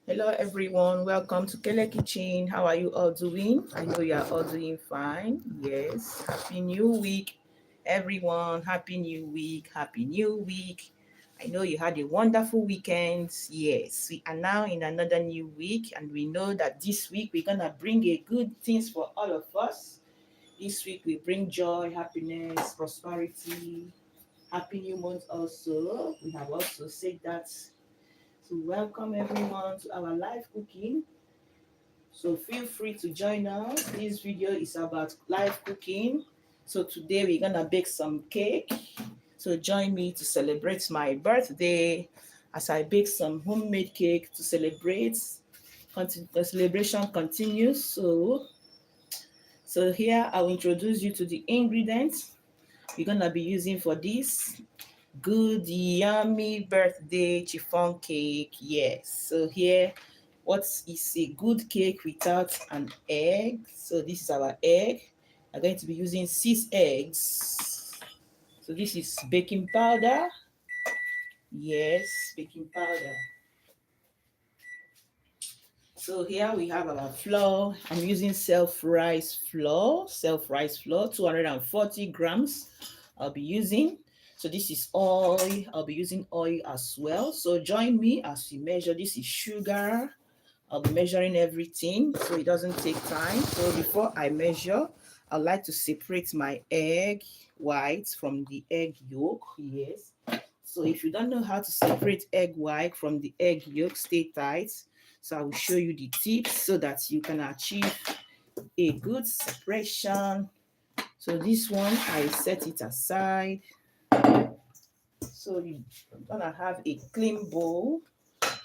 Hello everyone, welcome to Kele Kitchen. How are you all doing? I know you are all doing fine. Yes, happy new week everyone. Happy new week. Happy new week. I know you had a wonderful weekend. Yes, we are now in another new week and we know that this week we're gonna bring a good things for all of us. This week we bring joy, happiness, prosperity. Happy new month also. We have also said that. So welcome everyone to our live cooking. So feel free to join us. This video is about live cooking. So today we're gonna bake some cake. So join me to celebrate my birthday as I bake some homemade cake to celebrate. The celebration continues. So here I'll introduce you to the ingredients we're gonna be using for this good yummy birthday chiffon cake. Yes, so here what is a good cake without an egg? So this is our egg. I'm going to be using 6 eggs. So this is baking powder. Yes, baking powder. So here we have our flour. I'm using self-rise flour, 240 grams I'll be using. So this is oil. I'll be using oil as well. So join me as we measure. This is sugar. I'll be measuring everything so it doesn't take time. So before I measure, I'd like to separate my egg white from the egg yolk. Yes. So if you don't know how to separate egg white from the egg yolk, stay tight. So I will show you the tips so that you can achieve a good separation. So this one, I set it aside. So you're gonna have a clean bowl.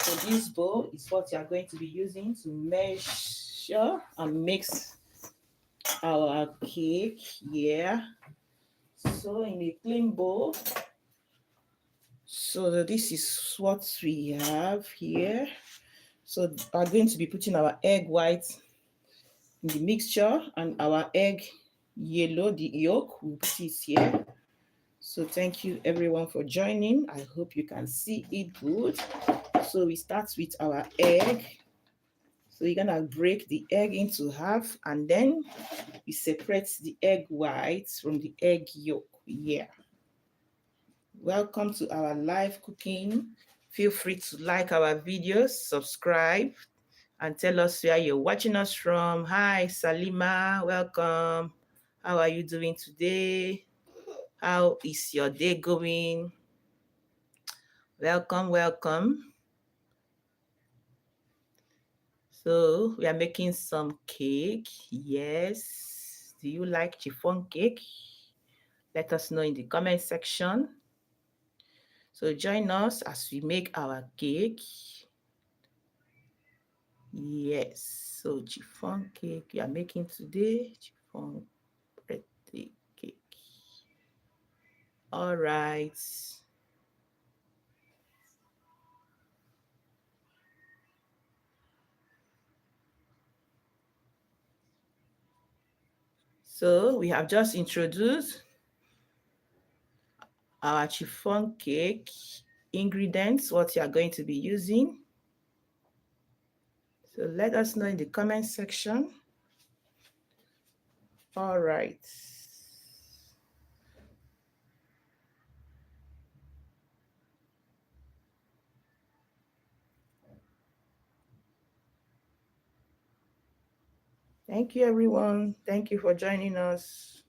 So this bowl is what you are going to be using to measure and mix our cake. Yeah. So in a clean bowl. So this is what we have here. So we're going to be putting our egg white in the mixture and our egg yellow, the yolk, we'll put it here. So thank you everyone for joining. I hope you can see it good. So we start with our egg. So you're gonna break the egg into half and then we separate the egg white from the egg yolk. Yeah. Welcome to our live cooking. Feel free to like our videos, subscribe, and tell us where you're watching us from. Hi, Salima, welcome. How are you doing today? How is your day going? Welcome, welcome. So we are making some cake. Yes. Do you like chiffon cake? Let us know in the comment section. So join us as we make our cake. Yes. So chiffon cake we are making today, chiffon birthday cake. All right. So we have just introduced our chiffon cake ingredients, what you are going to be using. So let us know in the comment section. All right. Thank you, everyone. Thank you for joining us.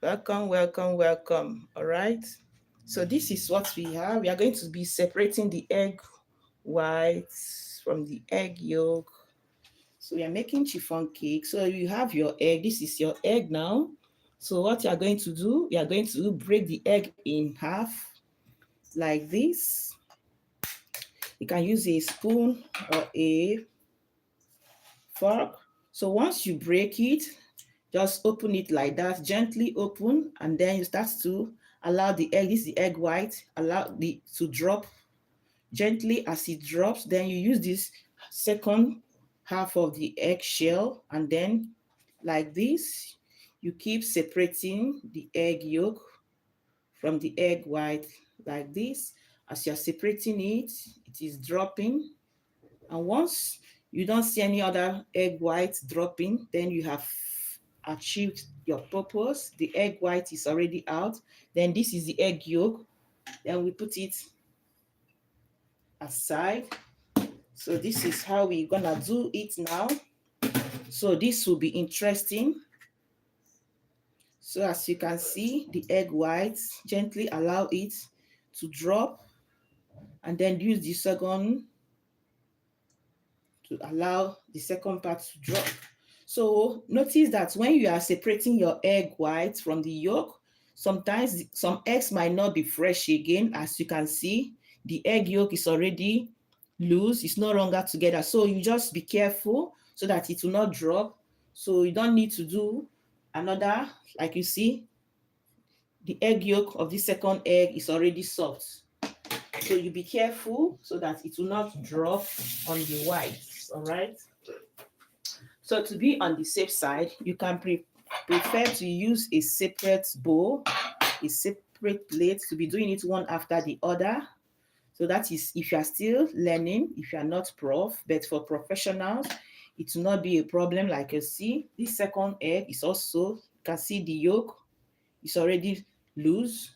Welcome, welcome, welcome. All right. So this is what we have. We are going to be separating the egg whites from the egg yolk. So we are making chiffon cake. So you have your egg. This is your egg now. So what you are going to do, you are going to break the egg in half like this. You can use a spoon or a fork. So once you break it, just open it like that, gently open, and then you start to allow the egg, this is the egg white, allow it to drop gently. As it drops, then you use this second half of the egg shell, and then like this, you keep separating the egg yolk from the egg white like this. As you're separating it, it is dropping. And once you don't see any other egg white dropping, then you have achieved your purpose. The egg white is already out. Then this is the egg yolk. Then we put it aside. So this is how we're gonna do it now. So this will be interesting. So as you can see, the egg whites, gently allow it to drop, and then use the second to allow the second part to drop. So notice that when you are separating your egg white from the yolk, sometimes some eggs might not be fresh again. As you can see, the egg yolk is already loose, it's no longer together. So you just be careful so that it will not drop. So you don't need to do another, like you see, the egg yolk of the second egg is already soft. So you be careful so that it will not drop on the whites, all right? So to be on the safe side, you can prefer to use a separate bowl, a separate plate, to be doing it one after the other. So that is if you are still learning, if you are not prof, but for professionals, it will not be a problem. Like you see, this second egg is also, you can see the yolk is already loose.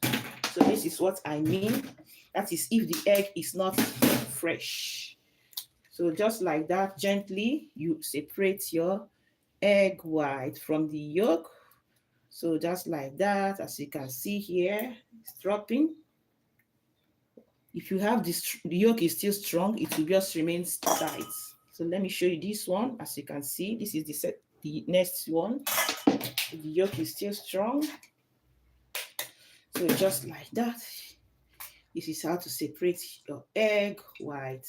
So this is what I mean. That is if the egg is not fresh. So just like that, gently, you separate your egg white from the yolk. So just like that, as you can see here, it's dropping. If you have this, the yolk is still strong, it will just remain tight. So let me show you this one. As you can see, this is the next one. The yolk is still strong. So just like that, this is how to separate your egg white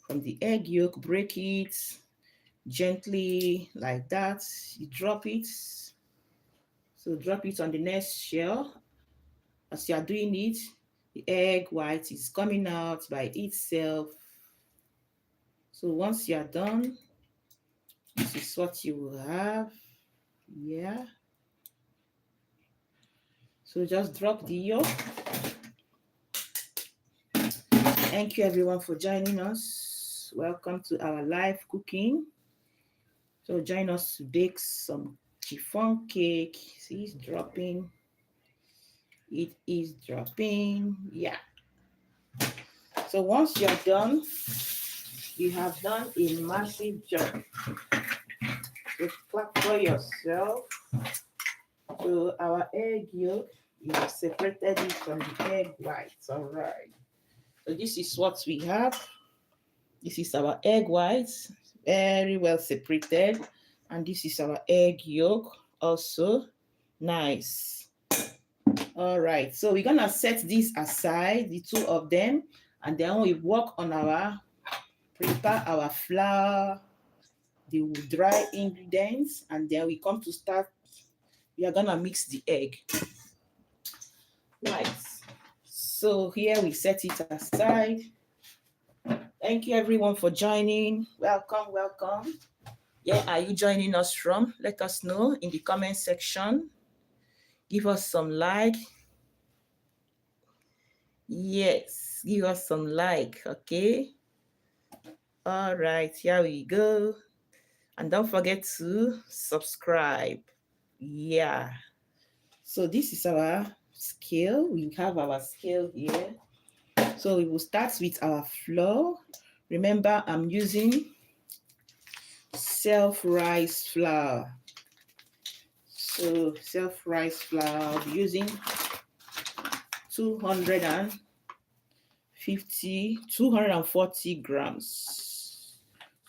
from the egg yolk. Break it gently like that. You drop it. So drop it on the next shell. As you are doing it, the egg white is coming out by itself. So once you are done, this is what you will have. Yeah. So just drop the yolk. Thank you everyone for joining us. Welcome to our live cooking. So join us to bake some chiffon cake. See, it's dropping. It is dropping. Yeah. So once you're done, you have done a massive job. So clap for yourself. So our egg yolk, you have separated it from the egg whites. All right. So this is what we have. This is our egg whites, very well separated. And this is our egg yolk, also nice. All right, so we're gonna set this aside, the two of them, and then we work on prepare our flour the dry ingredients, and then we come to start. We are gonna mix the egg. Nice. So here we set it aside. Thank you everyone for joining. Welcome, welcome. Yeah, are you joining us from? Let us know in the comment section. Give us some like. Yes, give us some like, okay? All right, here we go. And don't forget to subscribe. Yeah. So this is our scale. We have our scale here. So we will start with our flour. Remember, I'm using self-rise flour. So self-rise flour, I'll be using 240 grams.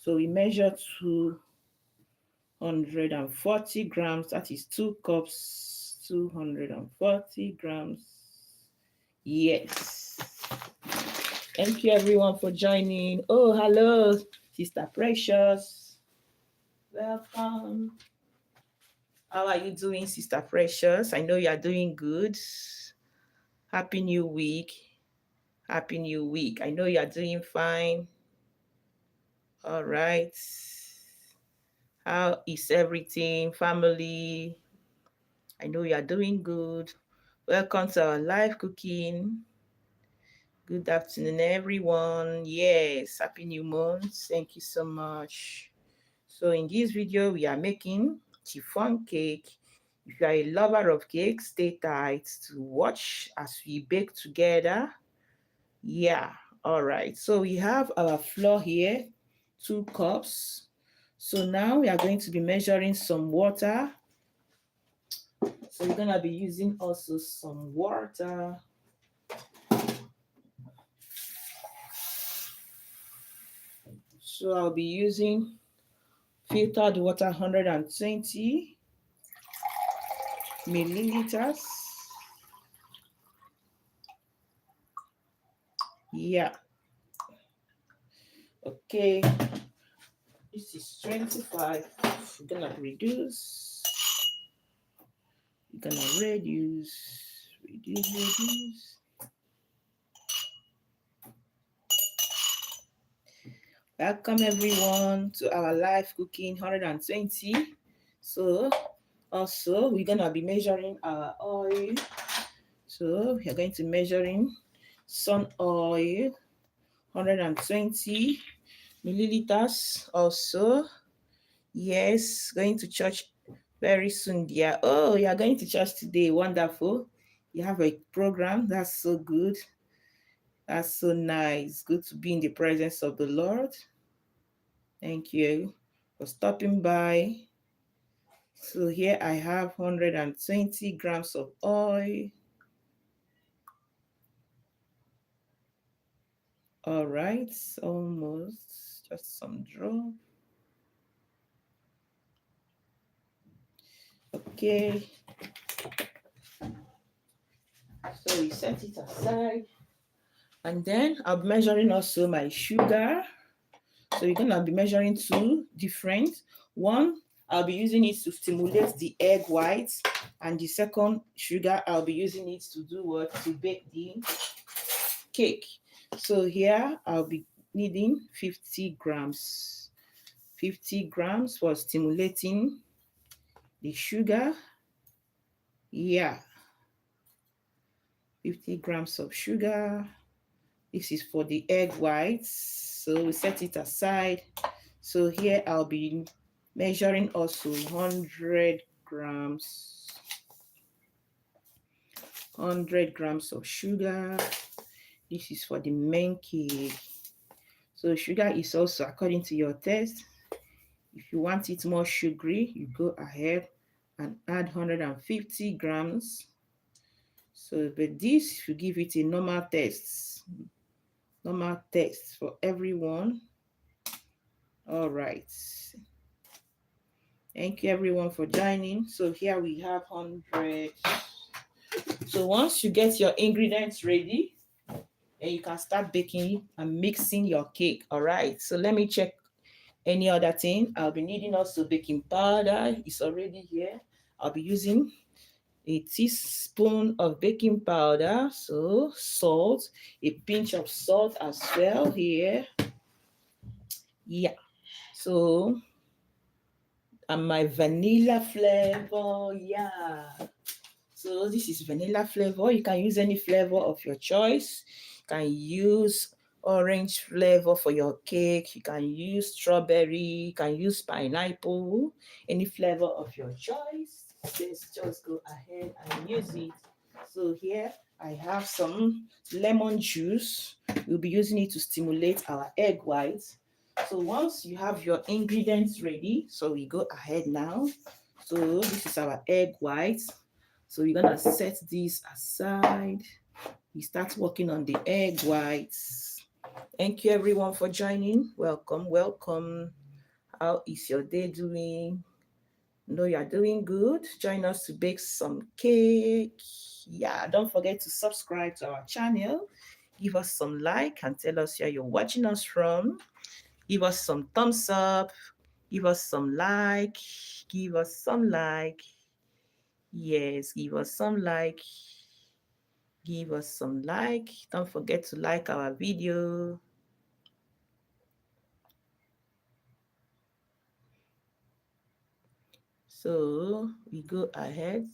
So we measure 240 grams. That is 2 cups, 240 grams. Yes. Thank you everyone for joining. Oh, hello, Sister Precious. Welcome. How are you doing, Sister Precious? I know you are doing good. Happy New Week. Happy New Week. I know you are doing fine. All right. How is everything? Family? I know you are doing good. Welcome to our live cooking. Good afternoon, everyone. Yes, happy new month. Thank you so much. So in this video, we are making chiffon cake. If you are a lover of cake, stay tight to watch as we bake together. Yeah, all right. So we have our flour here, 2 cups. So now we are going to be measuring some water. So we're going to be using also some water. So I'll be using filtered water, 120 milliliters. Yeah. Okay. This is 25. We're gonna reduce. We're gonna reduce. Welcome everyone to our live cooking 120. So also we're gonna be measuring our oil. So we are going to measuring sun oil, 120 milliliters also. Yes, going to church very soon, dear. Oh, you are going to church today. Wonderful. You have a program. That's so good. That's so nice. Good to be in the presence of the Lord. Thank you for stopping by. So here I have 120 grams of oil. All right, almost. Just some drop. Okay. So we set it aside. And then I'll be measuring also my sugar. So we're gonna be measuring 2 different. One, I'll be using it to stimulate the egg whites. And the second sugar, I'll be using it to do what? To bake the cake. So here I'll be needing 50 grams. 50 grams for stimulating the sugar. Yeah. 50 grams of sugar. This is for the egg whites. So we set it aside. So here I'll be measuring also 100 grams. 100 grams of sugar. This is for the main cake. So sugar is also according to your taste. If you want it more sugary, you go ahead and add 150 grams. So, but this will give it a normal taste. Normal taste for everyone. All right. Thank you everyone for joining. So here we have 100. So once you get your ingredients ready, and you can start baking and mixing your cake. All right. So let me check Any other thing, I'll be needing also baking powder. It's already here. I'll be using a teaspoon of baking powder. So salt, a pinch of salt as well here. Yeah. So, and my vanilla flavor. Yeah. So this is vanilla flavor. You can use any flavor of your choice. You can use orange flavor for your cake. You can use strawberry. You can use pineapple. Any flavor of your choice. Let's just go ahead and use it. So here I have some lemon juice. We'll be using it to stimulate our egg whites. So once you have your ingredients ready, so we go ahead now. So this is our egg whites. So we're gonna set this aside. We start working on the egg whites. Thank you everyone for joining. Welcome, welcome. How is your day doing? Know you are doing good. Join us to bake some cake. Yeah, don't forget to subscribe to our channel. Give us some like and tell us where you're watching us from. Give us some thumbs up. Give us some like. Give us some like. Yes, give us some like. Give us some like. Don't forget to like our video. So we go ahead.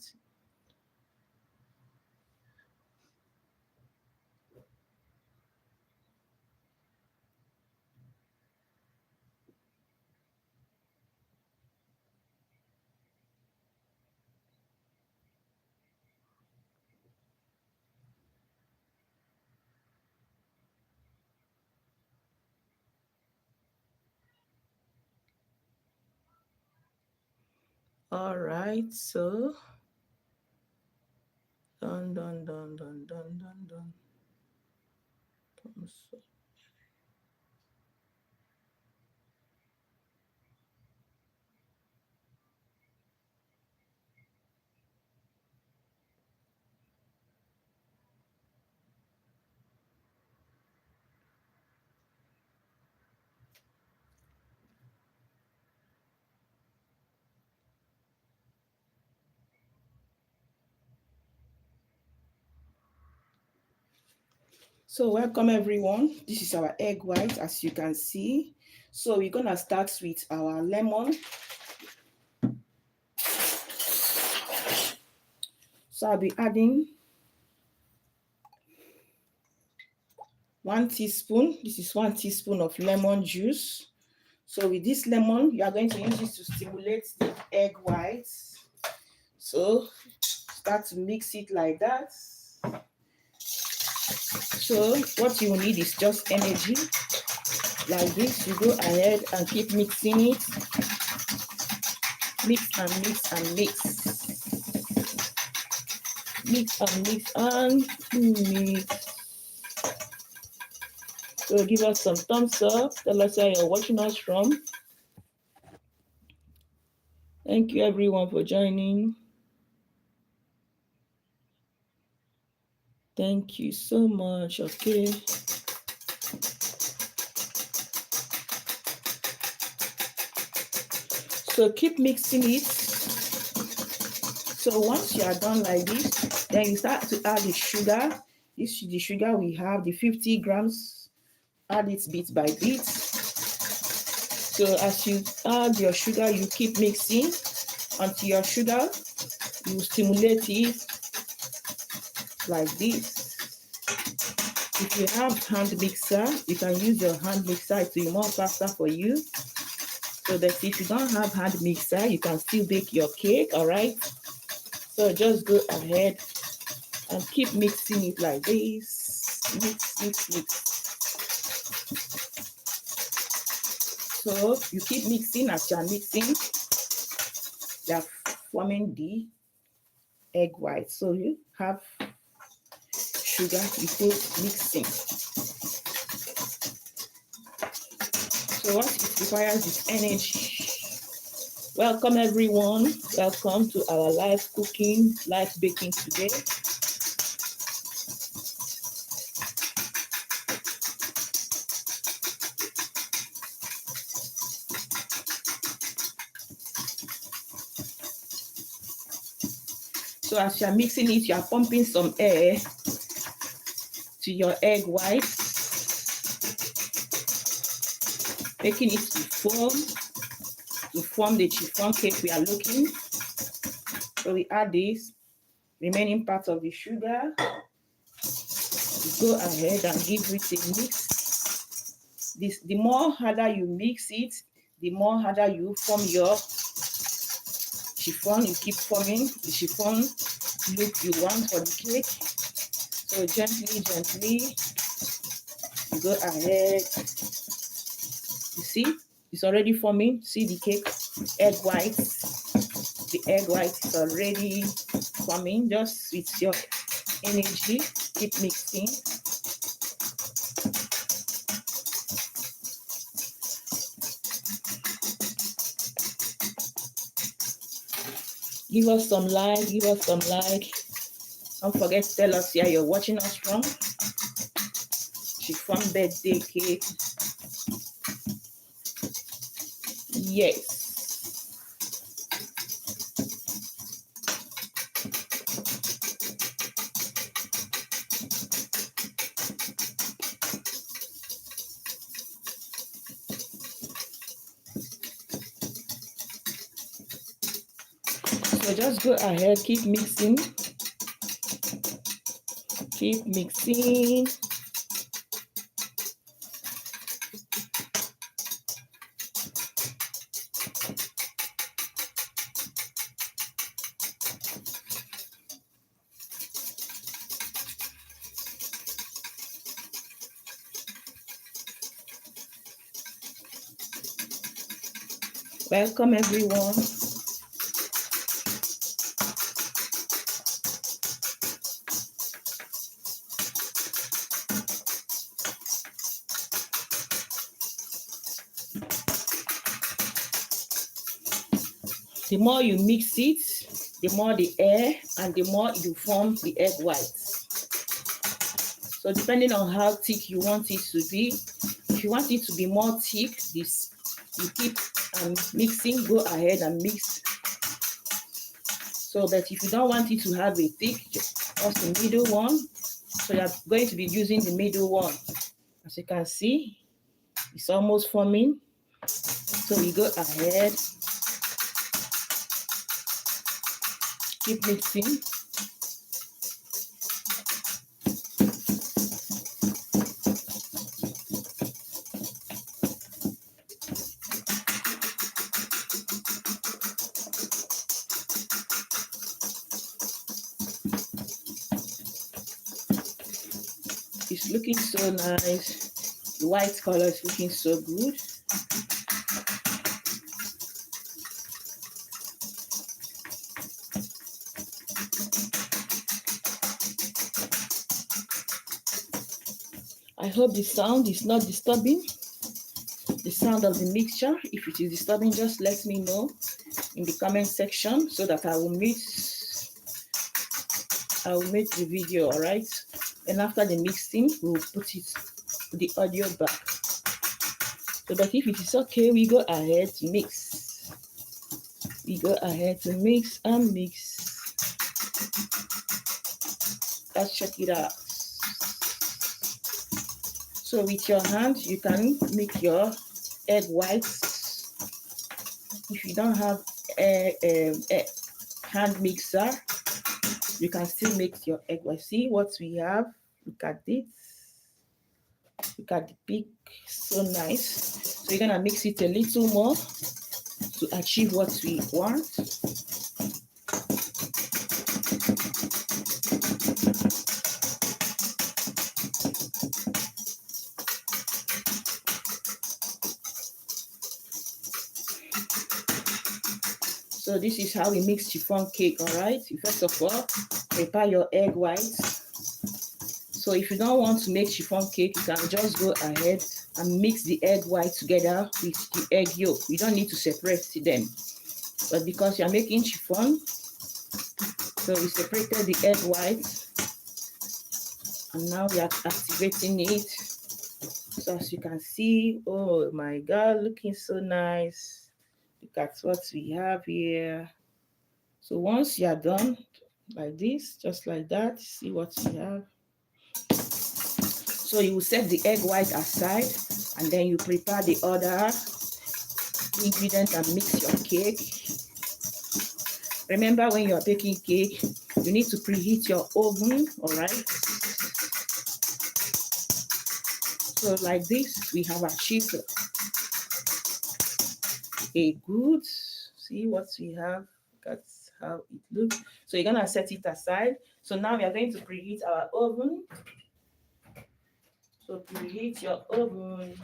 All right, so done, done, done, done, done, done, done. So welcome everyone. This is our egg white, as you can see. So we're gonna start with our lemon. So I'll be adding 1 teaspoon. This is 1 teaspoon of lemon juice. So with this lemon, you are going to use it to stimulate the egg whites. So start to mix it like that. So what you will need is just energy. Like this, you go ahead and keep mixing it. Mix and mix and mix. Mix and mix and mix. So give us some thumbs up. Tell us where you're watching us from. Thank you everyone for joining. Thank you so much. Okay. So keep mixing it. So once you are done like this, then you start to add the sugar. This is the sugar we have, the 50 grams. Add it bit by bit. So as you add your sugar, you keep mixing until your sugar, you stimulate it like this. If you have hand mixer, you can use your hand mixer. It will be more faster for you. So that if you don't have hand mixer, you can still bake your cake, all right? So just go ahead and keep mixing it like this. Mix, mix, mix. So you keep mixing as you're mixing. You're forming the egg white. So you have sugar, you keep mixing. So what it requires is energy. Welcome everyone. Welcome to our live cooking, live baking today. So as you are mixing it, you are pumping some air to your egg whites, making it to form the chiffon cake we are looking. So we add this remaining part of the sugar. Go ahead and give it a mix. The more harder you mix it, the more harder you form your chiffon. You keep forming the chiffon look you want for the cake. So gently, you go ahead. You see, it's already forming. See the cake, egg whites. The egg white is already forming. Just with your energy, keep mixing. Give us some like, Don't forget to tell us where you're watching us from. Chiffon birthday cake. Yes. So just go ahead, keep mixing. Keep mixing. Welcome everyone. The more you mix it, the more the air and the more you form the egg whites. So depending on how thick you want it to be, if you want it to be more thick, this you keep mixing, go ahead and mix. So that if you don't want it to have a thick, just the middle one. So you're going to be using the middle one. As you can see, it's almost forming. So we go ahead, keep mixing. It's looking so nice. The white color is looking so good. I hope the sound is not disturbing. The sound of the mixture. If it is disturbing, just let me know in the comment section so that I will mute the video, all right? And after the mixing, we'll put the audio back. So that if it is okay, we go ahead to mix. We go ahead to mix and mix. Let's check it out. So with your hand, you can make your egg whites. If you don't have a hand mixer, you can still make your egg whites. See what we have? Look at this. Look at the peak, so nice. So you're gonna mix it a little more to achieve what we want. So this is how we mix chiffon cake, all right? First of all, prepare your egg whites. So if you don't want to make chiffon cake, you can just go ahead and mix the egg white together with the egg yolk. You don't need to separate them. But because you're making chiffon, so we separated the egg white, and now we are activating it. So as you can see, oh my God, looking so nice. Look at what we have here. So once you are done, like this, just like that. See what we have. So you will set the egg white aside, and then you prepare the other ingredients and mix your cake. Remember, when you are baking cake, you need to preheat your oven, all right? So like this, we have achieved a good, see what we have. That's how it looks. So you're gonna set it aside. So now we are going to preheat our oven. So preheat your oven.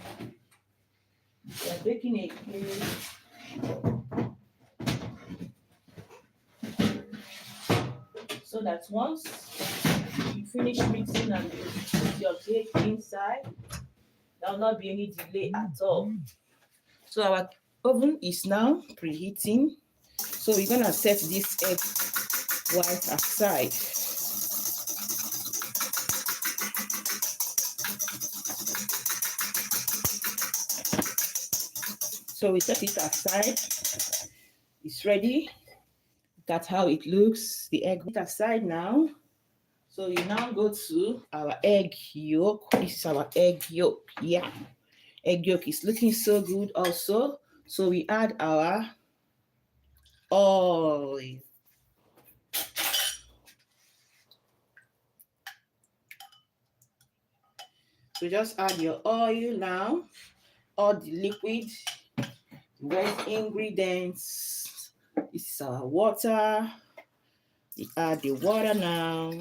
We are baking a cake. So that once you finish mixing and you put your cake inside, there will not be any delay at all. So our oven is now preheating. So we're gonna set this egg white aside. So we set it aside. It's ready. That's how it looks. The egg aside now. So we now go to our egg yolk. This is our egg yolk. Yeah. Egg yolk is looking so good also. So we add our oil. So just add your oil now. All the liquid, wet ingredients. This is our water. We add the water now.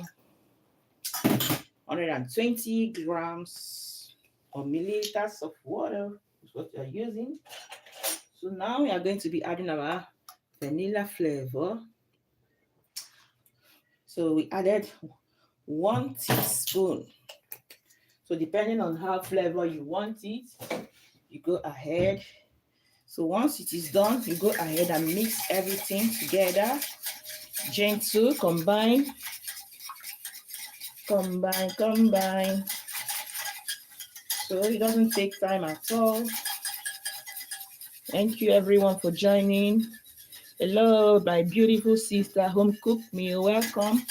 120 grams or milliliters of water is what you're using. So now we are going to be adding our vanilla flavor. So we added 1 teaspoon. So depending on how flavor you want it, you go ahead. So once it is done, you go ahead and mix everything together. Gentle, combine. So it doesn't take time at all. Thank you everyone for joining. Hello, my beautiful sister, home cooked meal. Welcome.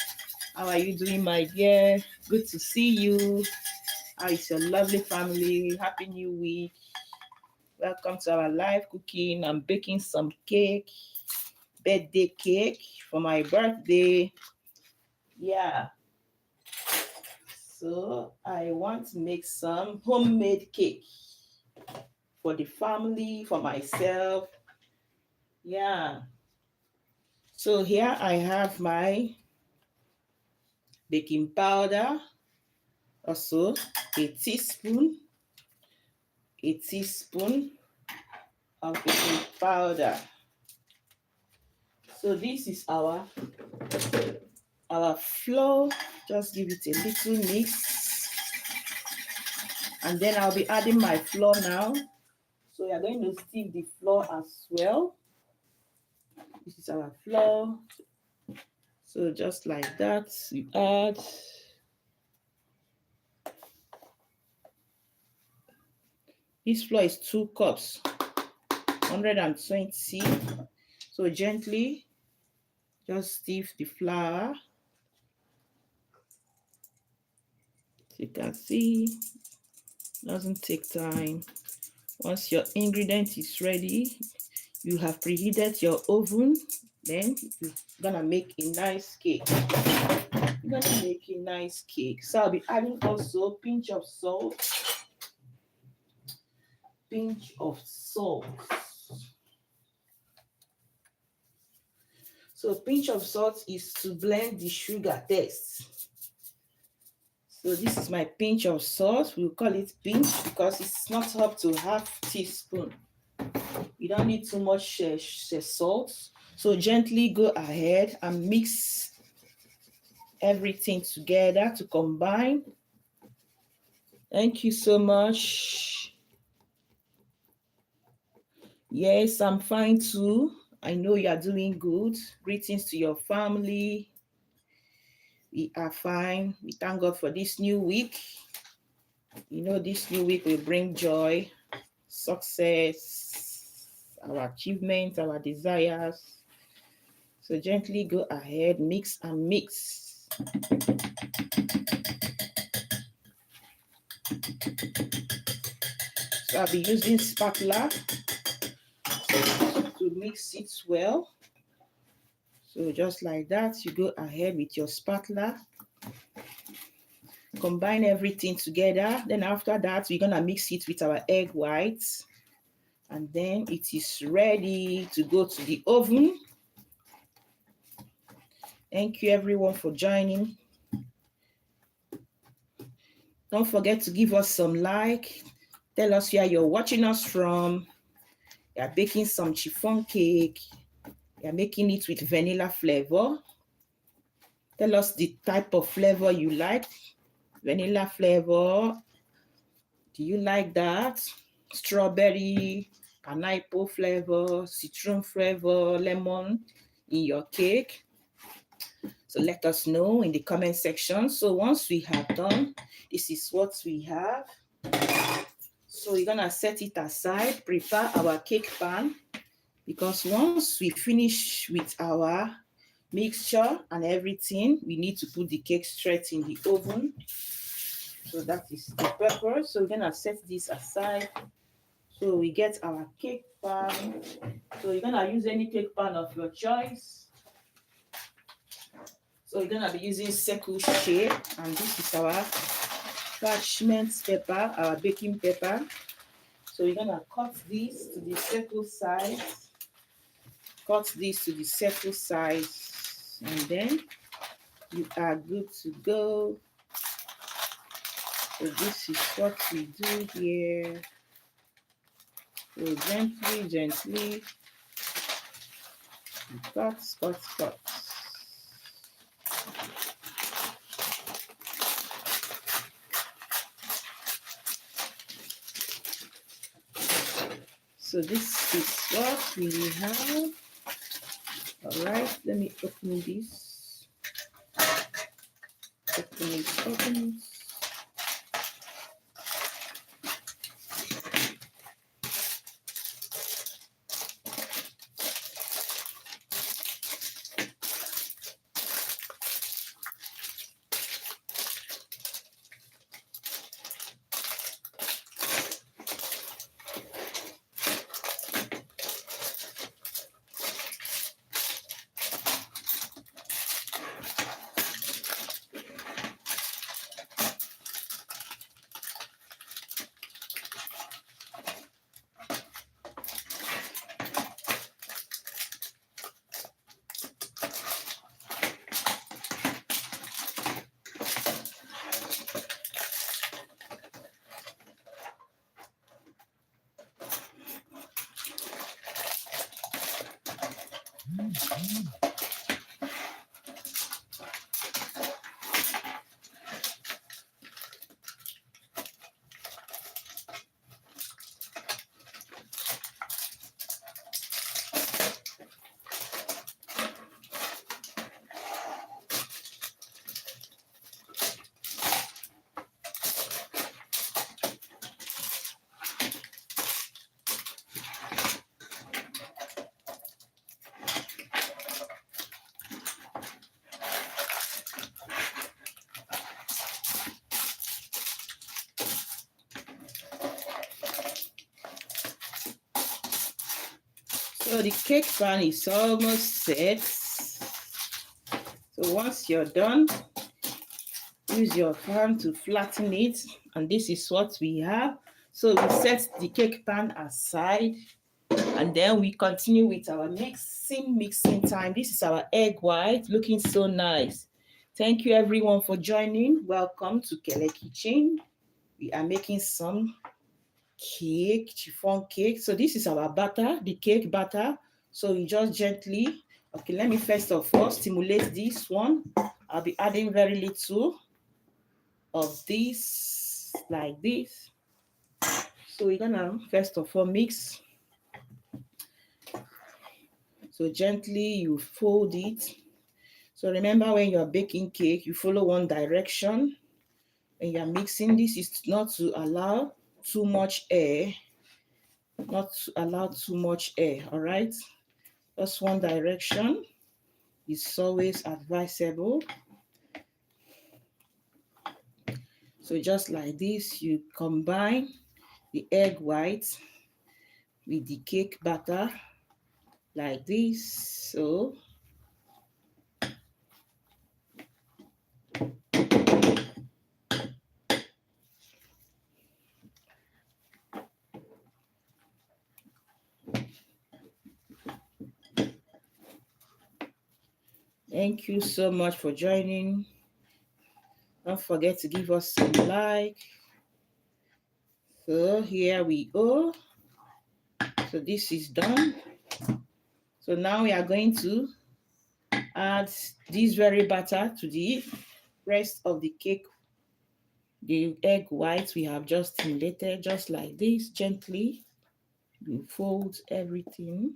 How are you doing, my dear? Good to see you. How is your lovely family? Happy New Week. Welcome to our live cooking. I'm baking some cake, birthday cake for my birthday. Yeah. So I want to make some homemade cake for the family, for myself. Yeah. So here I have my baking powder, also a teaspoon of baking powder. So this is our flour. Just give it a little mix, and then I'll be adding my flour now. So we are going to steam the flour as well. This is our flour. So just like that, you add. This flour is 2 cups, 120. So gently, just sieve the flour. You can see, doesn't take time. Once your ingredient is ready, you have preheated your oven, then you're gonna make a nice cake. You're gonna make a nice cake. So I'll be adding also pinch of salt. So pinch of salt is to blend the sugar taste. So this is my pinch of salt. We'll call it pinch because it's not up to half teaspoon. You don't need too much salt. So gently go ahead and mix everything together to combine. Thank you so much. Yes, I'm fine too. I know you are doing good. Greetings to your family. We are fine. We thank God for this new week. You know, this new week will bring joy, success, our achievements, our desires. So gently go ahead, mix and mix. So I'll be using spatula to mix it well. So just like that, you go ahead with your spatula. Combine everything together. Then after that, we're gonna mix it with our egg whites. And then it is ready to go to the oven. Thank you everyone for joining. Don't forget to give us some like. Tell us where you're watching us from. You're baking some chiffon cake. You're making it with vanilla flavor. Tell us the type of flavor you like. Vanilla flavor. Do you like that? Strawberry, pineapple flavor, citron flavor, lemon in your cake. So let us know in the comment section. So once we have done, this is what we have. So we're gonna set it aside, prepare our cake pan, because once we finish with our mixture and everything, we need to put the cake straight in the oven. So that is the purpose. So we're gonna set this aside. So we get our cake pan. So you're gonna use any cake pan of your choice. So we're gonna be using circle shape, and this is our parchment paper, our baking paper. So we're gonna cut this to the circle size. Cut this to the circle size, and then you are good to go. So this is what we do here. So gently, cut. So this is what we have. All right, let me open this. Open it. So the cake pan is almost set. So once you're done, use your hand to flatten it, and this is what we have. So we set the cake pan aside, and then we continue with our mixing time. This is our egg white, looking so nice. Thank you everyone for joining. Welcome to Kele Kitchen. We are making some cake, chiffon cake. So this is our batter, the cake batter. So you just gently, okay, let me first of all stimulate this one. I'll be adding very little of this, like this. So we're gonna first of all mix. So gently you fold it. So remember, when you're baking cake, you follow one direction. When you're mixing, this is not to allow too much air. Not to allow too much air, all right? Just one direction. is always advisable. So just like this, you combine the egg white with the cake batter like this. So thank you so much for joining. Don't forget to give us some like. So here we go. So this is done. So now we are going to add this very batter to the rest of the cake. The egg white we have just stimulated, just like this, gently. We fold everything.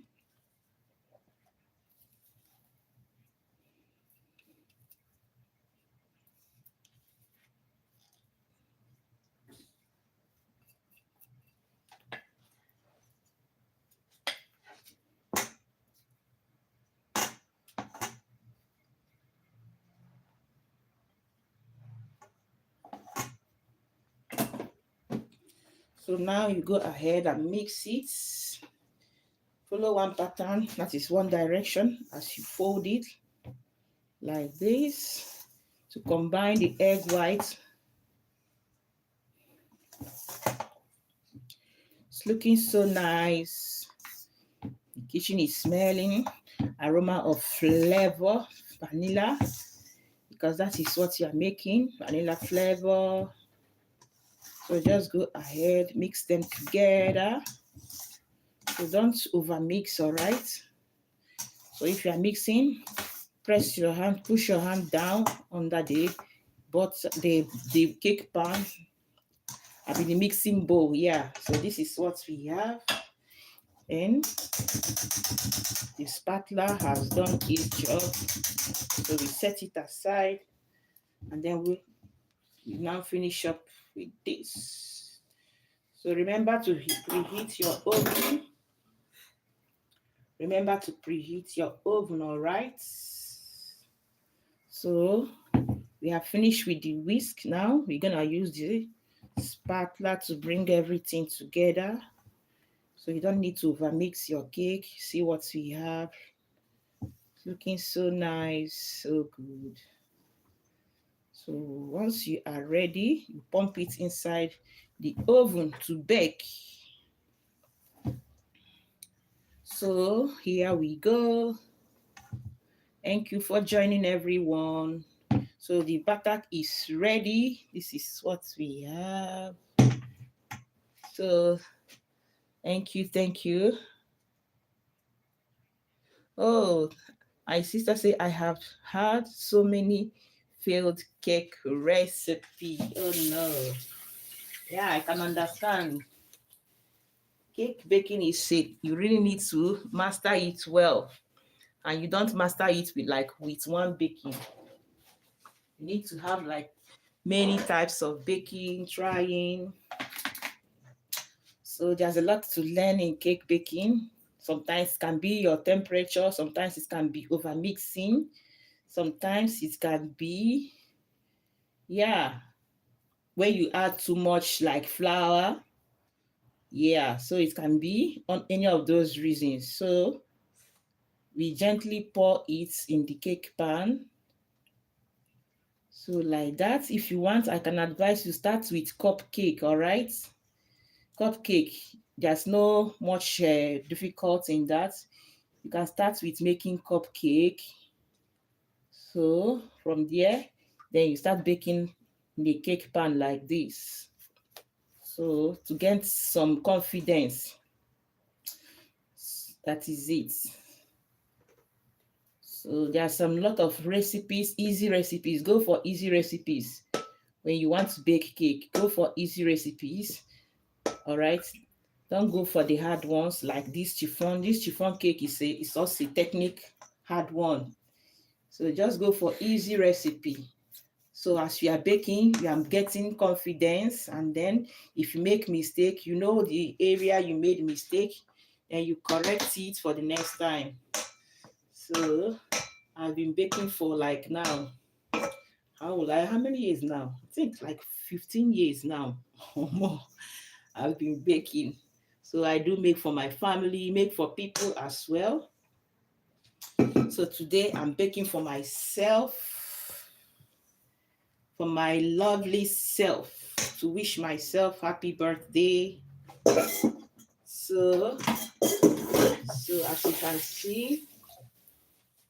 So now you go ahead and mix it. Follow one pattern, that is one direction, as you fold it like this to combine the egg white. It's looking so nice. The kitchen is smelling aroma of flavor, vanilla, because that is what you are making, vanilla flavor. So just go ahead, mix them together. So don't over mix, all right? So if you are mixing, press your hand, push your hand down under the cake pan. I mean the mixing bowl, yeah. So this is what we have. And the spatula has done its job. So we set it aside, and then we now finish up with this. So remember to preheat your oven. Remember to preheat your oven, all right? So we have finished with the whisk. Now we're gonna use the spatula to bring everything together. So you don't need to overmix your cake. See what we have. It's looking so nice, so good. So once you are ready, you pump it inside the oven to bake. So here we go. Thank you for joining, everyone. So the batter is ready. This is what we have. So thank you, thank you. Oh, my sister say I have had so many failed cake recipe. Oh no. Yeah, I can understand. Cake baking is it. You really need to master it well. And you don't master it with one baking. You need to have like many types of baking, trying. So there's a lot to learn in cake baking. Sometimes it can be your temperature, sometimes it can be over mixing, sometimes it can be, yeah, when you add too much like flour. Yeah, so it can be on any of those reasons. So we gently pour it in the cake pan. So like that, if you want, I can advise you start with cupcake, all right? Cupcake, there's no much difficult in that. You can start with making cupcake. So from there, then you start baking in the cake pan like this. So to get some confidence, that is it. So there are some lot of recipes, easy recipes. Go for easy recipes. When you want to bake cake, go for easy recipes. All right. Don't go for the hard ones like this chiffon. This chiffon cake is also a technique hard one. So just go for easy recipe. So as you are baking, you are getting confidence. And then if you make mistake, you know the area you made mistake and you correct it for the next time. So I've been baking for like now, how many years now? I think like 15 years now or more. I've been baking. So I do make for my family, make for people as well. So today I'm baking for myself, for my lovely self, to wish myself happy birthday. So as you can see,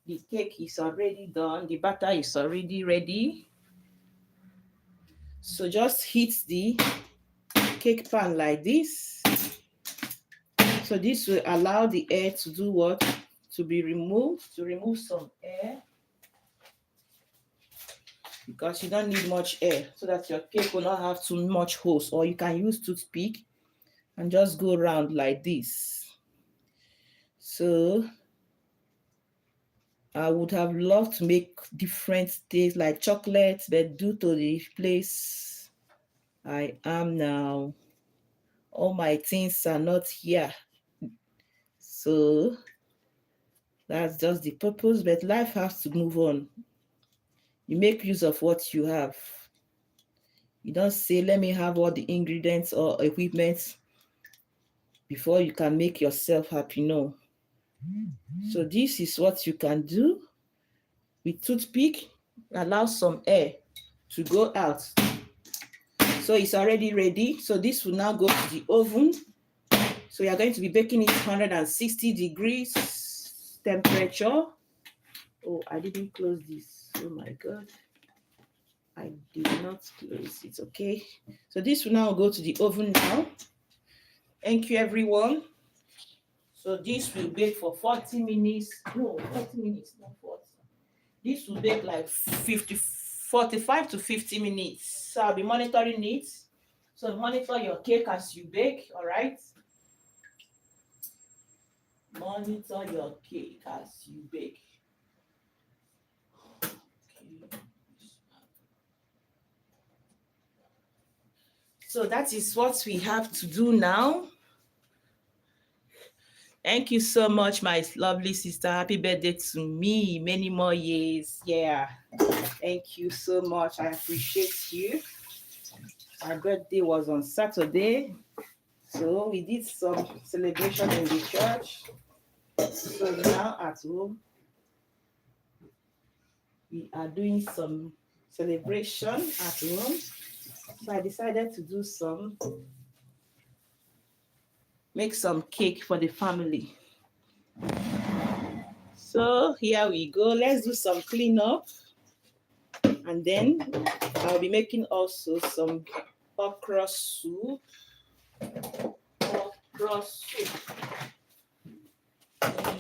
the cake is already done. The batter is already ready. So just heat the cake pan like this. So this will allow the air to do what? To be removed, to remove some air. Because you don't need much air, so that your cake will not have too much holes. Or you can use toothpick and just go around like this. So I would have loved to make different tastes like chocolate, but due to the place I am now, all my things are not here. So that's just the purpose, but life has to move on. You make use of what you have. You don't say, let me have all the ingredients or equipment before you can make yourself happy. No. So this is what you can do with toothpick. Allow some air to go out. So it's already ready. So this will now go to the oven. So you're going to be baking it 160 degrees temperature. Oh, I didn't close this. Oh my God. I did not close it. Okay. So this will now go to the oven now. Thank you, everyone. So this will bake for 40 minutes. No, 40 minutes, not 40. This will bake like 45 to 50 minutes. So I'll be monitoring it. So monitor your cake as you bake, all right? Monitor your cake as you bake. Okay. So that is what we have to do now. Thank you so much, my lovely sister. Happy birthday to me. Many more years. Yeah. Thank you so much. I appreciate you. My birthday was on Saturday. So we did some celebration in the church. So now at home, we are doing some celebration at home. So I decided to make some cake for the family. So here we go. Let's do some cleanup. And then I'll be making also some okra soup.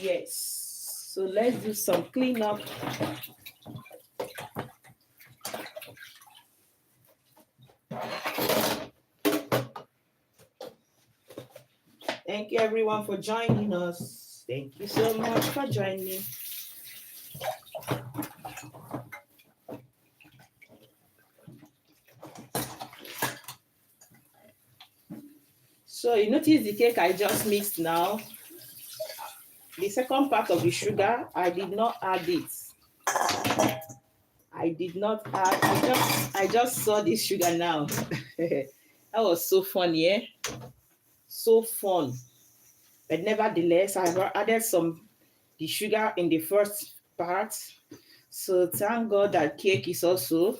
Yes. So let's do some cleanup. Thank you everyone for joining us. Thank you so much for joining. So you notice the cake I just mixed now. The second part of the sugar, I did not add it. I did not add, I just saw this sugar now. That was so fun, yeah? So fun. But nevertheless, I've added the sugar in the first part. So thank God that cake is also,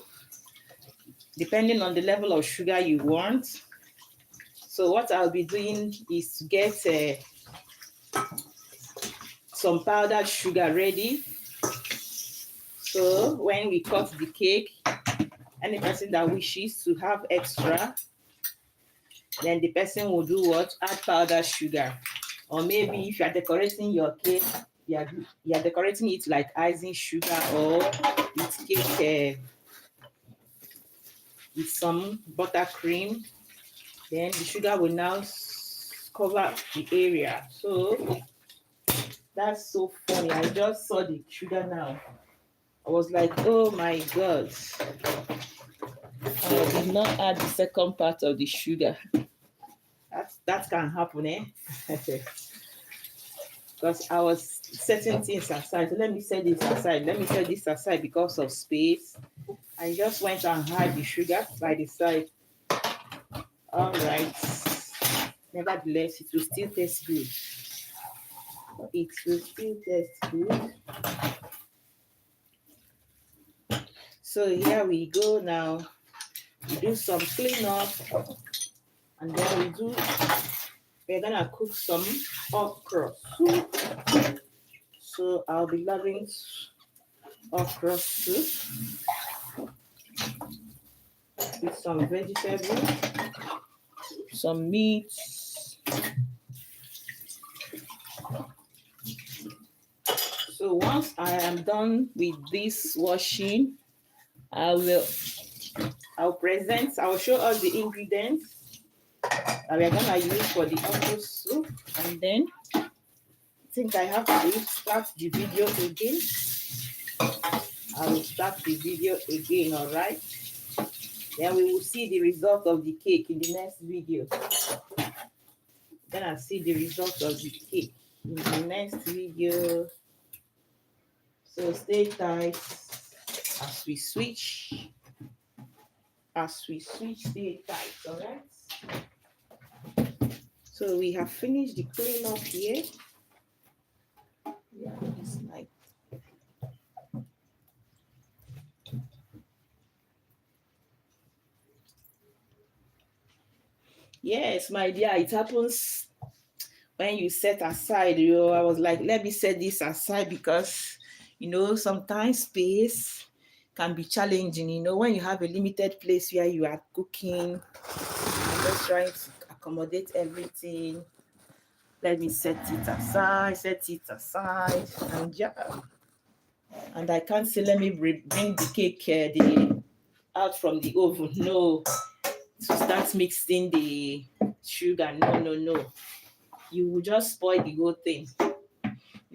depending on the level of sugar you want. So what I'll be doing is to get some powdered sugar ready. So when we cut the cake, any person that wishes to have extra, then the person will do what? Add powdered sugar. Or maybe if you are decorating your cake, you are decorating it like icing sugar or with cake with some buttercream, then the sugar will now cover the area. So that's so funny. I just saw the sugar now. I was like, oh my God. I did not add the second part of the sugar. That can happen, eh? because I was setting things aside. So let me set this aside. Let me set this aside because of space. I just went and hide the sugar by the side. All right. Nevertheless, it will still taste good. It will still taste good. So here we go now. We do some cleanup, and then we're gonna cook some okra soup. So I'll be loving okra soup with some vegetables, some meat. So once I am done with this washing, I'll show us the ingredients that we're gonna use for the okra soup, and then I think I have to start the video again. I will start the video again, all right? Then we will see the result of the cake in the next video. Then I'll see the result of the cake in the next video. So stay tight as we switch. Stay tight, all right? So we have finished the cleanup here. Yeah, it's like yes, my dear, it happens when you set aside. I was like, let me set this aside because sometimes space can be challenging. When you have a limited place where you are cooking, I'm just trying to accommodate everything. Let me set it aside, and yeah. And I can't say, let me bring the cake out from the oven. No, to start mixing the sugar. No. You will just spoil the whole thing.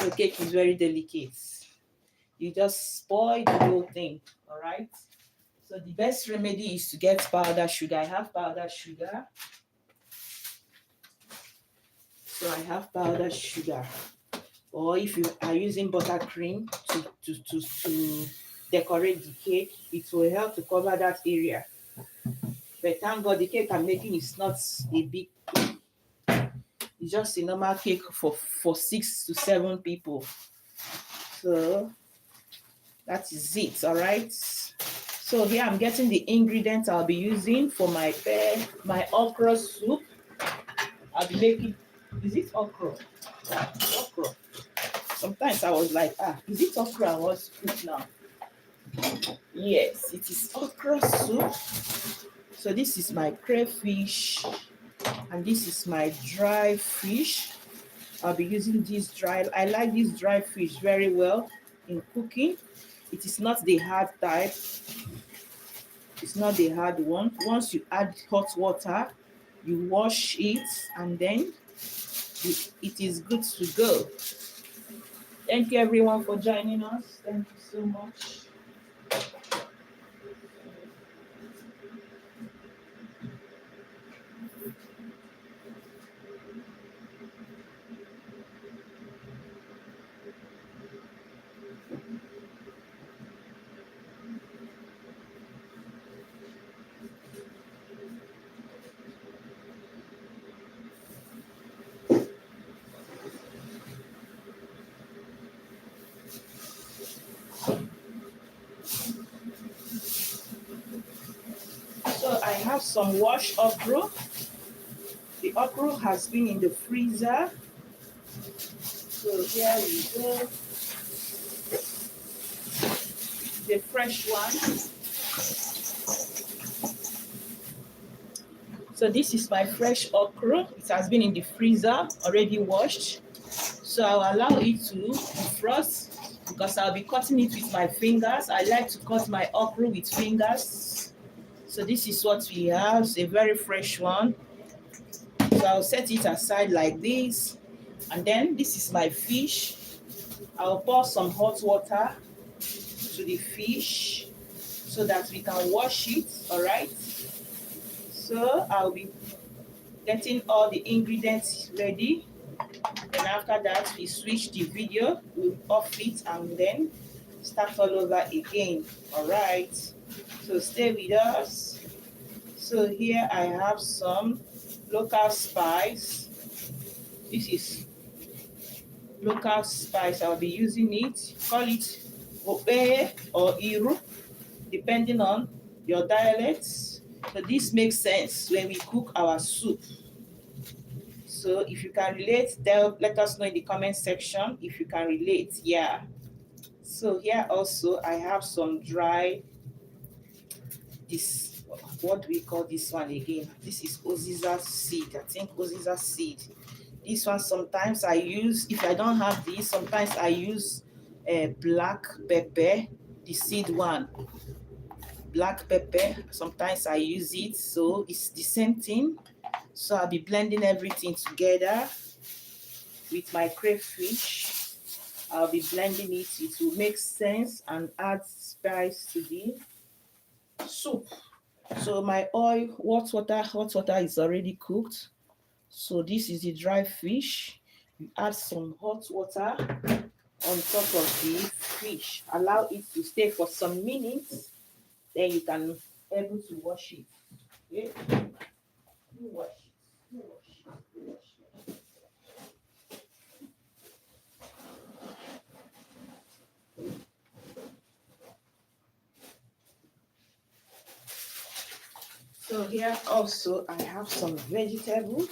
Your cake is very delicate. You just spoil the whole thing, all right? So the best remedy is to get powdered sugar. I have powdered sugar. So I have powdered sugar. Or if you are using buttercream to decorate the cake, it will help to cover that area. But thank God the cake I'm making is not a big cake. It's just a normal cake for 6 to 7 people. So that is it, all right? So here I'm getting the ingredients I'll be using for my okra soup. I'll be making, is it okra? Okra. Sometimes I was like, is it okra I was cooking now? Yes, it is okra soup. So this is my crayfish, and this is my dry fish. I'll be using this dry. I like this dry fish very well in cooking. It is not the hard type. It's not the hard one. Once you add hot water, you wash it, and then it is good to go. Thank you everyone for joining us. Thank you so much. So I have some washed okra. The okra has been in the freezer. So here we go. The fresh one. So this is my fresh okra. It has been in the freezer, already washed. So I'll allow it to defrost because I'll be cutting it with my fingers. I like to cut my okra with fingers. So this is what we have. It's a very fresh one. So I'll set it aside like this. And then this is my fish. I'll pour some hot water to the fish so that we can wash it, all right? So I'll be getting all the ingredients ready. Then after that, we switch the video, we off it, and then start all over again. All right, so stay with us. So here I have some local spice. This is local spice. I'll be using it. Call it ope or iru, depending on your dialects. So this makes sense when we cook our soup. So if you can relate, let us know in the comment section if you can relate. Yeah. So here also I have some dry, this, what do we call this one again? This is oziza seed. I think oziza seed. This one sometimes I use, if I don't have this, sometimes I use black pepper, the seed one. Black pepper, sometimes I use it, so it's the same thing. So I'll be blending everything together with my crayfish. I'll be blending it. It will make sense and add spice to the soup. So my oil, hot water is already cooked. So this is the dry fish. You add some hot water on top of the fish. Allow it to stay for some minutes. Then you can able to wash it. Okay? You wash it. You wash it. You wash it. So here also I have some vegetables.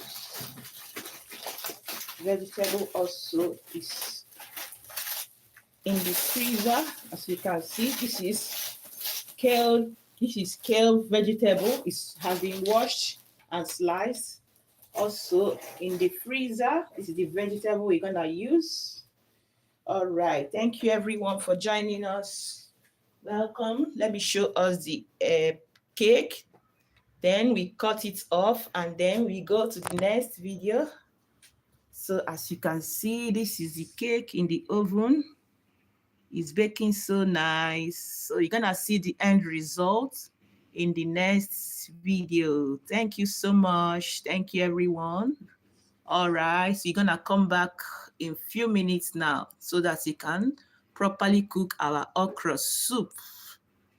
Vegetable also is in the freezer. As you can see, this is kale. This is kale vegetable. It has been washed and sliced. Also in the freezer, this is the vegetable we're gonna use. All right, thank you everyone for joining us. Welcome. Let me show us the cake. Then we cut it off and then we go to the next video. So as you can see, this is the cake in the oven. It's baking so nice. So you're gonna see the end result in the next video. Thank you so much. Thank you everyone. All right, so you're gonna come back in a few minutes now so that you can properly cook our okra soup.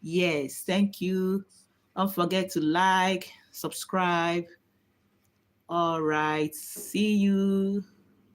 Yes, thank you. Don't forget to like, subscribe. All right, see you.